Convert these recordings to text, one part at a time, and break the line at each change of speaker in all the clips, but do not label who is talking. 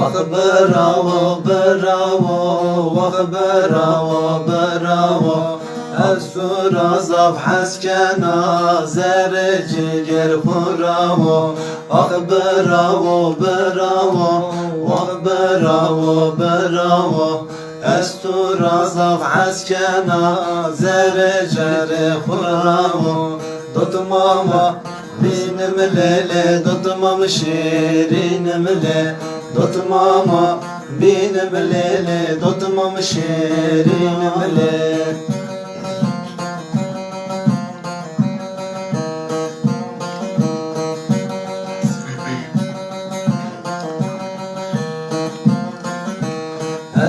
Ah bravo bravo, ah bravo bravo. Esur azap haskena zerci ger bravo. Ah bravo bravo, ah bravo bravo. Estur azap haskena zerci bravo. Tutmama benim lele, tutmam şirinim le. Tutmama benim lele, tutmam şirinim le.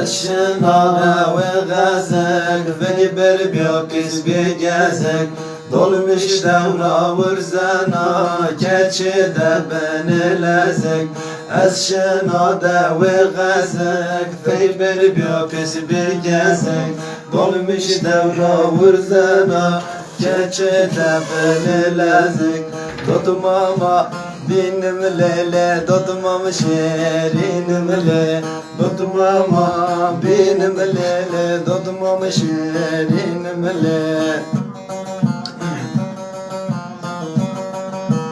الشنانة وغازك في بربيوكس بيجازك dolmuş devra vurzana keçi de beni lezek eşşina de ve gazek feyber biyokes bir gezek dolmuş devra vurzana keçi de beni lezek tutmama benim lele tutmam şerinim le tutmama benim lele tutmam şerinim le